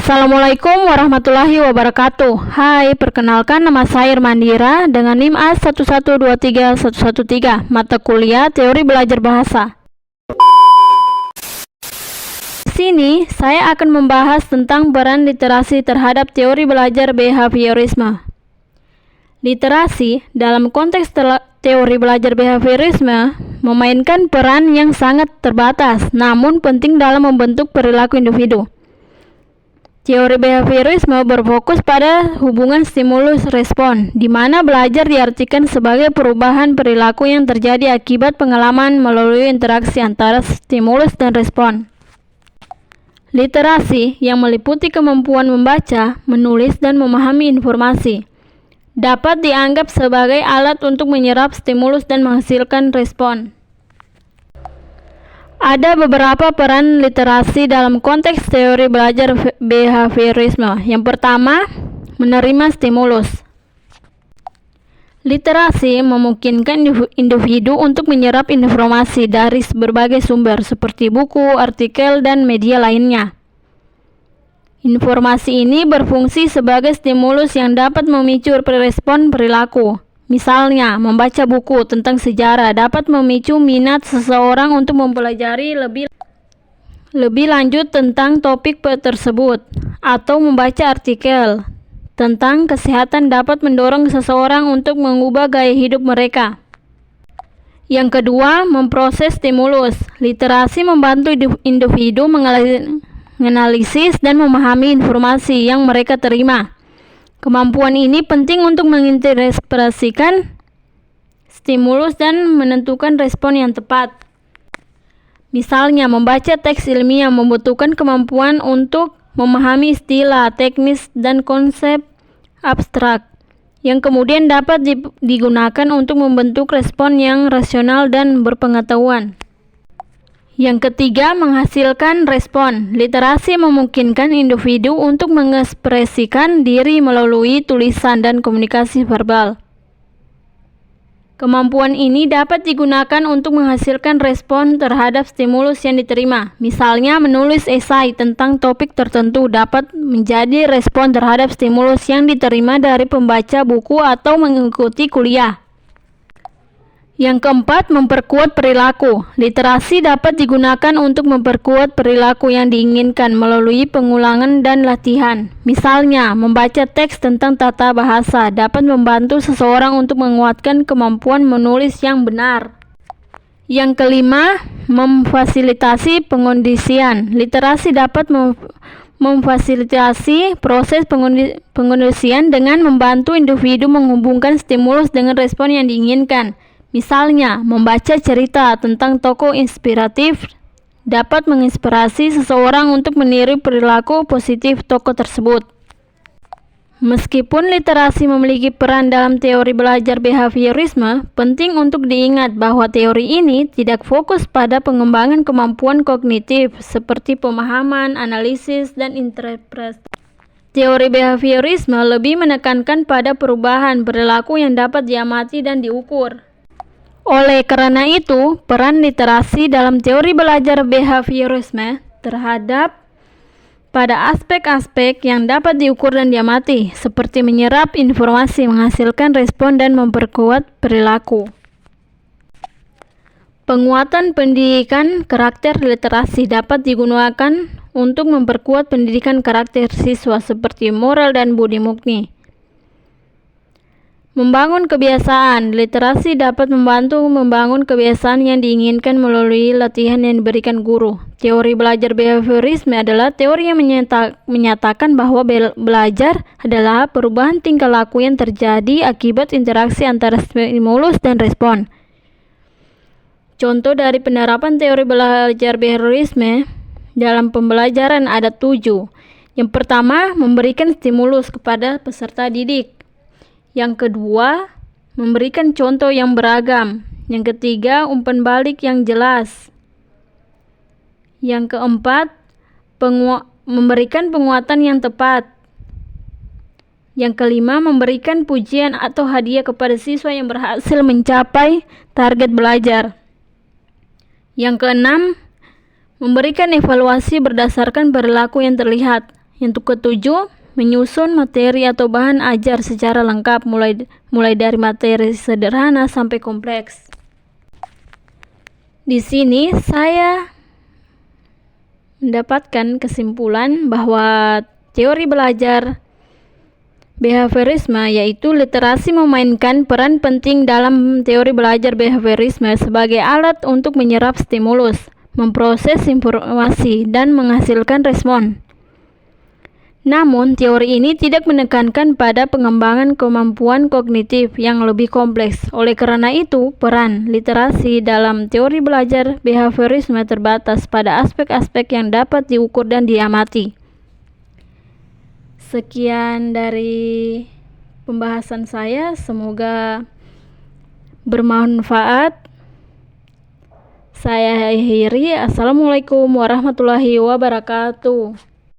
Assalamualaikum warahmatullahi wabarakatuh. Hai, perkenalkan nama saya Irmandira dengan NIM A1123113, mata kuliah Teori Belajar Bahasa. Di sini saya akan membahas tentang peran literasi terhadap teori belajar behaviorisme. Literasi dalam konteks teori belajar behaviorisme memainkan peran yang sangat terbatas, namun penting dalam membentuk perilaku individu. Teori behaviorisme berfokus pada hubungan stimulus-respon, di mana belajar diartikan sebagai perubahan perilaku yang terjadi akibat pengalaman melalui interaksi antara stimulus dan respon. Literasi yang meliputi kemampuan membaca, menulis, dan memahami informasi dapat dianggap sebagai alat untuk menyerap stimulus dan menghasilkan respon. Ada beberapa peran literasi dalam konteks teori belajar behaviorisme. Yang pertama, menerima stimulus. Literasi memungkinkan individu untuk menyerap informasi dari berbagai sumber seperti buku, artikel, dan media lainnya. Informasi ini berfungsi sebagai stimulus yang dapat memicu respon perilaku. Misalnya, membaca buku tentang sejarah dapat memicu minat seseorang untuk mempelajari lebih lanjut tentang topik tersebut, atau membaca artikel tentang kesehatan dapat mendorong seseorang untuk mengubah gaya hidup mereka. Yang kedua, memproses stimulus. Literasi membantu individu menganalisis dan memahami informasi yang mereka terima. Kemampuan ini penting untuk menginterpretasikan stimulus dan menentukan respon yang tepat. Misalnya, membaca teks ilmiah membutuhkan kemampuan untuk memahami istilah, teknis, dan konsep abstrak, yang kemudian dapat digunakan untuk membentuk respon yang rasional dan berpengetahuan. Yang ketiga, menghasilkan respon. Literasi memungkinkan individu untuk mengekspresikan diri melalui tulisan dan komunikasi verbal. Kemampuan ini dapat digunakan untuk menghasilkan respon terhadap stimulus yang diterima. Misalnya, menulis esai tentang topik tertentu dapat menjadi respon terhadap stimulus yang diterima dari pembaca buku atau mengikuti kuliah. Yang keempat, memperkuat perilaku. Literasi dapat digunakan untuk memperkuat perilaku yang diinginkan melalui pengulangan dan latihan. Misalnya, membaca teks tentang tata bahasa dapat membantu seseorang untuk menguatkan kemampuan menulis yang benar. Yang kelima, memfasilitasi pengondisian. Literasi dapat memfasilitasi proses pengondisian dengan membantu individu menghubungkan stimulus dengan respon yang diinginkan. Misalnya, membaca cerita tentang tokoh inspiratif dapat menginspirasi seseorang untuk meniru perilaku positif tokoh tersebut. Meskipun literasi memiliki peran dalam teori belajar behaviorisme, penting untuk diingat bahwa teori ini tidak fokus pada pengembangan kemampuan kognitif seperti pemahaman, analisis, dan interpretasi. Teori behaviorisme lebih menekankan pada perubahan perilaku yang dapat diamati dan diukur. Oleh karena itu, peran literasi dalam teori belajar behaviorisme terhadap pada aspek-aspek yang dapat diukur dan diamati, seperti menyerap informasi, menghasilkan respon, dan memperkuat perilaku. Penguatan pendidikan karakter literasi dapat digunakan untuk memperkuat pendidikan karakter siswa seperti moral dan budi murni. Membangun kebiasaan. Literasi dapat membantu membangun kebiasaan yang diinginkan melalui latihan yang diberikan guru. Teori belajar behaviorisme adalah teori yang menyatakan bahwa belajar adalah perubahan tingkah laku yang terjadi akibat interaksi antara stimulus dan respon. Contoh dari penerapan teori belajar behaviorisme dalam pembelajaran ada 7. Yang pertama, memberikan stimulus kepada peserta didik. Yang kedua, memberikan contoh yang beragam. Yang ketiga, umpan balik yang jelas. Yang keempat, memberikan penguatan yang tepat. Yang kelima, memberikan pujian atau hadiah kepada siswa yang berhasil mencapai target belajar. Yang keenam, memberikan evaluasi berdasarkan perilaku yang terlihat. Yang ketujuh, menyusun materi atau bahan ajar secara lengkap mulai dari materi sederhana sampai kompleks. Di sini saya mendapatkan kesimpulan bahwa teori belajar behaviorisme yaitu literasi memainkan peran penting dalam teori belajar behaviorisme sebagai alat untuk menyerap stimulus, memproses informasi, dan menghasilkan respon. Namun, teori ini tidak menekankan pada pengembangan kemampuan kognitif yang lebih kompleks. Oleh karena itu, peran literasi dalam teori belajar behaviorisme terbatas pada aspek-aspek yang dapat diukur dan diamati. Sekian dari pembahasan saya, semoga bermanfaat. Saya akhiri. Assalamualaikum warahmatullahi wabarakatuh.